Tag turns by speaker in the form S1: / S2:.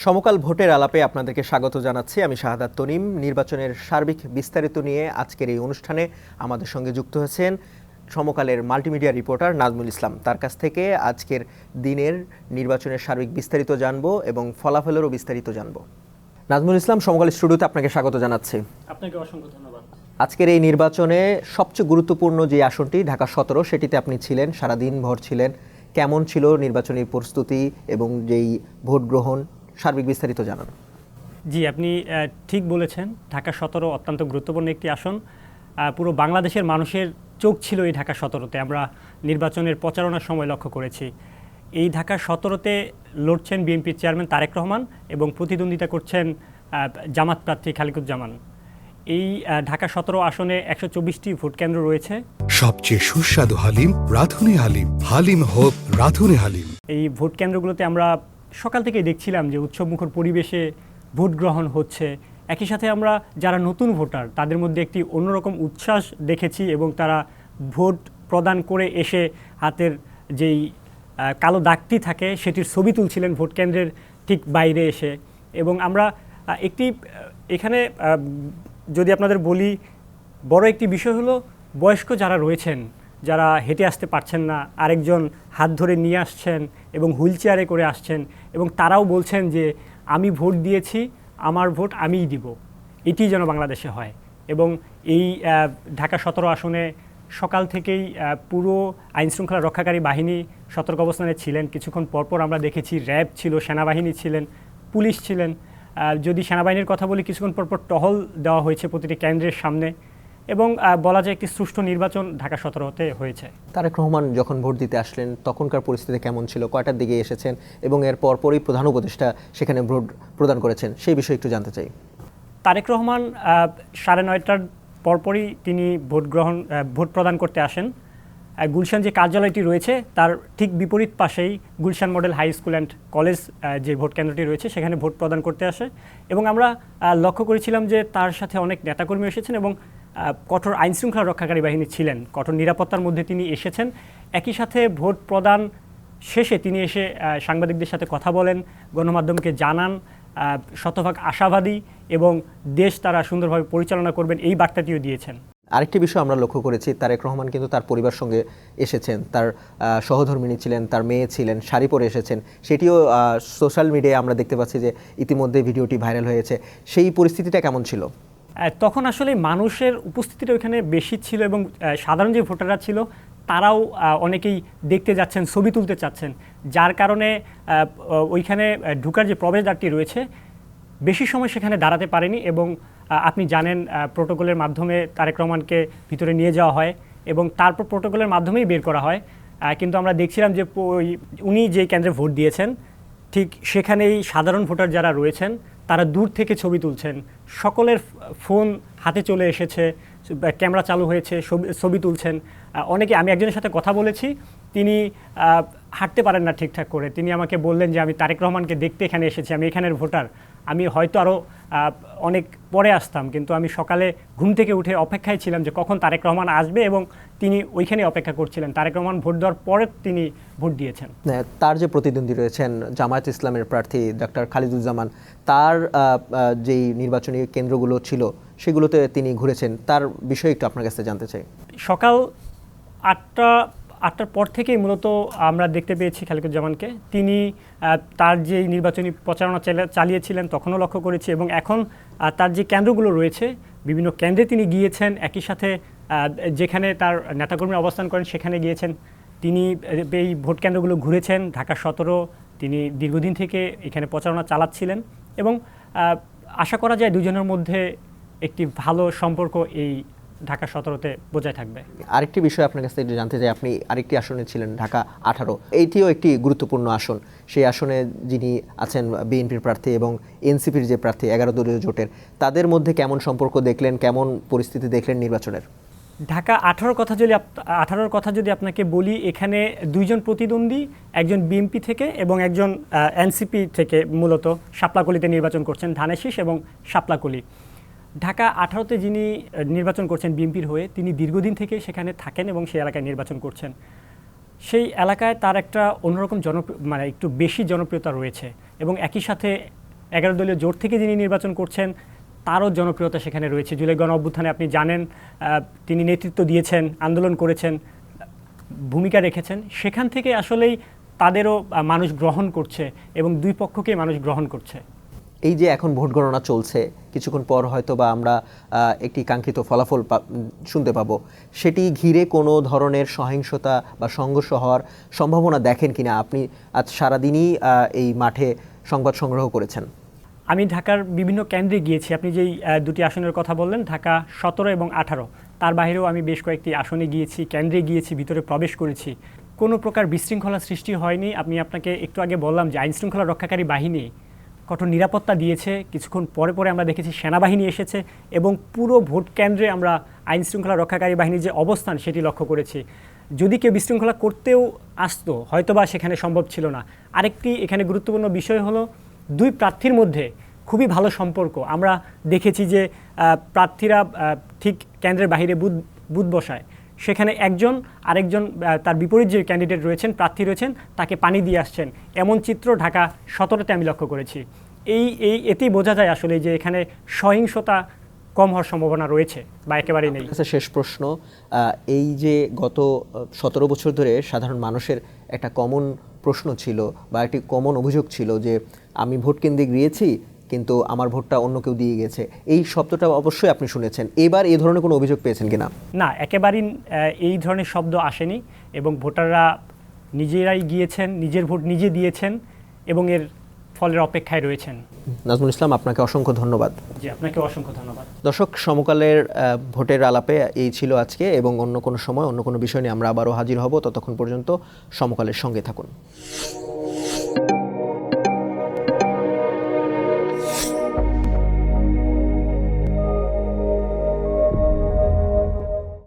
S1: সমকাল ভোটের আলাপে আপনাদেরকে স্বাগত জানাচ্ছি। আমি শাহাদাত তনিম। নির্বাচনের সার্বিক বিস্তারিত নিয়ে আজকের এই অনুষ্ঠানে আমাদের সঙ্গে যুক্ত হয়েছেন সমকালের মাল্টিমিডিয়া রিপোর্টার নাজমুল ইসলাম। তার কাছ থেকে আজকের দিনের নির্বাচনের সার্বিক বিস্তারিত জানবো এবং ফলাফলেরও বিস্তারিত জানবো। নাজমুল ইসলাম, সমকাল স্টুডিওতে আপনাকে স্বাগত জানাচ্ছি।
S2: আপনাকে অসংখ্য ধন্যবাদ।
S1: আজকের এই নির্বাচনে সবচেয়ে গুরুত্বপূর্ণ যে আসনটি ঢাকা 17, সেটিতে আপনি ছিলেন, সারাদিন ভর ছিলেন। কেমন ছিল নির্বাচনী প্রস্তুতি এবং যেই ভোট গ্রহণ, সার্বিক বিস্তারিত জানান।
S2: জি, আপনি ঠিক বলেছেন। ঢাকা 17 অত্যন্ত গুরুত্বপূর্ণ একটি আসন। পুরো বাংলাদেশের মানুষের চোখ ছিল এই ঢাকা 17-তে। আমরা নির্বাচনের প্রচারণার সময় লক্ষ্য করেছি। এই ঢাকা 17-তে লড়ছেন বিএনপির চেয়ারম্যান তারেক রহমান এবং প্রতিদ্বন্দ্বিতা করছেন জামাত প্রার্থী খালিকুজ্জামান। এই ঢাকা 17 আসনে 124টি ভোট কেন্দ্র রয়েছে।
S3: সবচেয়ে সুস্বাদু হালিম রাঁধুনি হালিম, হালিম হোক রাঁধুনি হালিম।
S2: এই ভোট কেন্দ্রগুলোতে আমরা সকাল থেকে দেখছিলাম যে উৎসবমুখর পরিবেশে ভোট গ্রহণ হচ্ছে। একই সাথে আমরা যারা নতুন ভোটার তাদের মধ্যে একটি অন্যরকম উচ্ছ্বাস দেখেছি এবং তারা ভোট প্রদান করে এসে হাতের যেই কালো দাগটি থাকে সেটির ছবি তুলছিলেন ভোট কেন্দ্রের ঠিক বাইরে এসে। এবং আমরা এখানে যদি আপনাদের বলি, বড় একটি বিষয় হলো বয়স্ক যারা রয়েছেন, যারা হেঁটে আসতে পারছেন না, আরেকজন হাত ধরে নিয়ে আসছেন এবং হুইল চেয়ারে করে আসছেন এবং তারাও বলছেন যে আমি ভোট দিয়েছি, আমার ভোট আমিই দিব। এটি যেন বাংলাদেশে হয়। এবং এই ঢাকা 17 আসনে সকাল থেকেই পুরো আইনশৃঙ্খলা রক্ষাকারী বাহিনী সতর্ক অবস্থানে ছিলেন। কিছুক্ষণ পরপর আমরা দেখেছি র্যাব ছিল, সেনাবাহিনী ছিলেন, পুলিশ ছিলেন। যদি সেনাবাহিনীর কথা বলি, কিছুক্ষণ পরপর টহল দেওয়া হয়েছে প্রতিটি কেন্দ্রের সামনে এবং বলা যায় একটি সুষ্ঠু নির্বাচন ঢাকা 17-তে হয়েছে।
S1: তারেক রহমান যখন ভোট দিতে আসলেন তখনকার পরিস্থিতি কেমন ছিল, কয়টার দিকে এসেছেন এবং এর পরপরই প্রধান উপদেষ্টা সেখানে ভোট প্রদান করেছেন, সেই বিষয়ে একটু জানতে চাই।
S2: তারেক রহমান 9:30টার পরপরই তিনি ভোট প্রদান করতে আসেন। গুলশান যে কার্যালয়টি রয়েছে তার ঠিক বিপরীত পাশেই Gulshan model high school and college যে ভোট কেন্দ্রটি রয়েছে সেখানে ভোট প্রদান করতে আসে। এবং আমরা লক্ষ্য করেছিলাম যে তার সাথে অনেক নেতাকর্মী এসেছেন এবং কঠোর আইনশৃঙ্খলা রক্ষাকারী বাহিনী ছিলেন। কঠোর নিরাপত্তার মধ্যে তিনি এসেছেন। একই সাথে ভোট প্রদান শেষে তিনি এসে সাংবাদিকদের সাথে কথা বলেন, গণমাধ্যমকে জানান, শতভাগ আশাবাদী এবং দেশ তারা সুন্দরভাবে পরিচালনা করবেন, এই বার্তাটিও দিয়েছেন।
S1: আরেকটি বিষয় আমরা লক্ষ্য করেছি, তারেক রহমান কিন্তু তার পরিবার সঙ্গে এসেছেন, তার সহধর্মিণী ছিলেন, তার মেয়ে ছিলেন, শাড়ি পরে এসেছেন। সেটিও সোশ্যাল মিডিয়ায় আমরা দেখতে পাচ্ছি যে ইতিমধ্যে ভিডিওটি ভাইরাল হয়েছে। সেই পরিস্থিতিটা কেমন ছিল?
S2: তখন আসলে মানুষের উপস্থিতিটা ওইখানে বেশি ছিল এবং সাধারণ যে ভোটাররা ছিল তারাও অনেকেই দেখতে যাচ্ছেন, ছবি তুলতে চাচ্ছেন, যার কারণে ওইখানে ঢুকার যে প্রবেশদ্বারটি রয়েছে বেশি সময় সেখানে দাঁড়াতে পারেনি। এবং আপনি জানেন প্রোটোকলের মাধ্যমে তারেক রহমানকে ভিতরে নিয়ে যাওয়া হয় এবং তারপর প্রোটোকলের মাধ্যমেই বের করা হয়। কিন্তু আমরা দেখছিলাম যে উনি যে কেন্দ্রে ভোট দিয়েছেন ঠিক সেখানেই সাধারণ ভোটার যারা রয়েছেন তারা দূর থেকে ছবি তুলছেন। সকলের ফোন হাতে চলে এসেছে, ক্যামেরা চালু হয়েছে, ছবি তুলছেন। অনেকে, আমি একজনের সাথে কথা বলেছি, তিনি হাঁটতে পারেন না ঠিকঠাক করে। তিনি আমাকে বললেন যে আমি তারেক রহমানকে দেখতে এখানে এসেছি, আমি এখানের ভোটার, আমি হয়তো আরও অনেক পরে আসতাম, কিন্তু আমি সকালে ঘুম থেকে উঠে অপেক্ষায় ছিলাম যে কখন তারেক রহমান আসবে এবং তিনি ওইখানে অপেক্ষা করছিলেন। তারেক রহমান ভোট দেওয়ার পরে তিনি ভোট দিয়েছেন।
S1: তার যে প্রতিদ্বন্দ্বী রয়েছেন জামায়াত ইসলামের প্রার্থী ডক্টর খালিদুজ্জামান, তার যেই নির্বাচনী কেন্দ্রগুলো ছিল সেগুলোতে তিনি ঘুরেছেন, তার বিষয়ে একটু আপনার কাছে জানতে চাই।
S2: সকাল 8টার পর থেকেই মূলত আমরা দেখতে পেয়েছি খালিকুজ্জামানকে। তিনি তার যে নির্বাচনী প্রচারণা চালিয়েছিলেন তখনও লক্ষ্য করেছি এবং এখন তার যে কেন্দ্রগুলো রয়েছে বিভিন্ন কেন্দ্রে তিনি গিয়েছেন। একই সাথে যেখানে তার নেতাকর্মী অবস্থান করেন সেখানে গিয়েছেন। তিনি এই ভোট কেন্দ্রগুলো ঘুরেছেন। ঢাকা 17 তিনি দীর্ঘদিন থেকে এখানে প্রচারণা চালাচ্ছিলেন এবং আশা করা যায় দুজনের মধ্যে একটি ভালো সম্পর্ক এই ঢাকা 17-তে বজায় থাকবে।
S1: আরেকটি বিষয় আপনার কাছ থেকে জানতে চাই, আপনি আরেকটি আসনে ছিলেন ঢাকা 18, এইটিও একটি গুরুত্বপূর্ণ আসন। সেই আসনে যিনি আছেন বিএনপির প্রার্থী এবং এনসিপির যে প্রার্থী 11 দলীয় জোটের, তাদের মধ্যে কেমন সম্পর্ক দেখলেন, কেমন পরিস্থিতি দেখলেন নির্বাচনের?
S2: ঢাকা 18 কথা যদি আপনাকে বলি, এখানে দুইজন প্রতিদ্বন্দ্বী, একজন বিএনপি থেকে এবং একজন এনসিপি থেকে মূলত শাপলাকলিতে নির্বাচন করছেন, ধানেশীষ এবং শাপলাকলি। ঢাকা 18-তে যিনি নির্বাচন করছেন বিএনপির হয়ে, তিনি দীর্ঘদিন থেকে সেখানে থাকেন এবং সেই এলাকায় নির্বাচন করছেন। সেই এলাকায় তার একটা অন্যরকম একটু বেশি জনপ্রিয়তা রয়েছে এবং একই সাথে 11 দলীয় জোট থেকে যিনি নির্বাচন করছেন তারও জনপ্রিয়তা সেখানে রয়েছে। জুলাই গণ অভ্যুত্থানে আপনি জানেন তিনি নেতৃত্ব দিয়েছেন, আন্দোলন করেছেন, ভূমিকা রেখেছেন। সেখান থেকে আসলেই তাদেরও মানুষ গ্রহণ করছে এবং দুই পক্ষকে মানুষ গ্রহণ করছে।
S1: এই যে এখন ভোট গণনা চলছে, কিছুক্ষণ পর হয়তো বা আমরা একটি কাঙ্ক্ষিত ফলাফল শুনতে পাবো, সেটি ঘিরে কোনো ধরনের সহিংসতা বা সংঘর্ষ হওয়ার সম্ভাবনা দেখেন কিনা? আপনি আজ সারাদিনই এই মাঠে সংবাদ সংগ্রহ করেছেন।
S2: আমি ঢাকার বিভিন্ন কেন্দ্রে গিয়েছি। আপনি যেই দুটি আসনের কথা বললেন, ঢাকা 17 এবং 18, তার বাইরেও আমি বেশ কয়েকটি আসনে গিয়েছি, কেন্দ্রে গিয়েছি, ভিতরে প্রবেশ করেছি। কোনো প্রকার বিশৃঙ্খলা সৃষ্টি হয়নি। আপনাকে একটু আগে বললাম যে আইনশৃঙ্খলা রক্ষাকারী বাহিনী কঠোর নিরাপত্তা দিয়েছে। কিছুক্ষণ পরে আমরা দেখেছি সেনাবাহিনী এসেছে এবং পুরো ভোট কেন্দ্রে আমরা আইনশৃঙ্খলা রক্ষাকারী বাহিনীর যে অবস্থান সেটি লক্ষ্য করেছি। যদি কেউ বিশৃঙ্খলা করতেও আসতো, হয়তোবা সেখানে সম্ভব ছিল না। আরেকটি এখানে গুরুত্বপূর্ণ বিষয় হলো দুই প্রার্থীর মধ্যে খুবই ভালো সম্পর্ক। আমরা দেখেছি যে প্রার্থীরা ঠিক কেন্দ্রের বাইরে বুথ বসায়, সেখানে আরেকজন তার বিপরীত যে ক্যান্ডিডেট রয়েছেন, প্রার্থী রয়েছেন, তাকে পানি দিয়ে আসছেন। এমন চিত্র ঢাকা 17-তে আমি লক্ষ্য করেছি। এতেই বোঝা যায় আসলে যে এখানে সহিংসতা কম হওয়ার সম্ভাবনা রয়েছে বা একেবারেই নেই।
S1: আচ্ছা, শেষ প্রশ্ন, এই যে গত 17 বছর ধরে সাধারণ মানুষের একটা কমন প্রশ্ন ছিল বা একটি কমন অভিযোগ ছিল যে আমি ভোট কেন্দ্রে গিয়েছি কিন্তু আমার ভোটটা অন্য কেউ দিয়ে গেছে। এই শব্দটা অবশ্যই আপনি শুনেছেন। এবার এই ধরনের কোনো অভিযোগ পেয়েছেন কিনা?
S2: না, একেবারেই এই ধরনের শব্দ আসেনি এবং ভোটাররা নিজেরাই গিয়েছেন, নিজের ভোট নিজে দিয়েছেন এবং এর ফলের অপেক্ষায় রয়েছেন।
S1: নাজমুল ইসলাম, আপনাকে অসংখ্য ধন্যবাদ।
S2: জি, আপনাকে অসংখ্য ধন্যবাদ।
S1: দর্শক, সমকালের ভোটের আলাপে এই ছিল আজকে, এবং অন্য কোনো সময় অন্য কোনো বিষয় নিয়ে আমরা আবারও হাজির হব। ততক্ষণ পর্যন্ত সমকালের সঙ্গে থাকুন।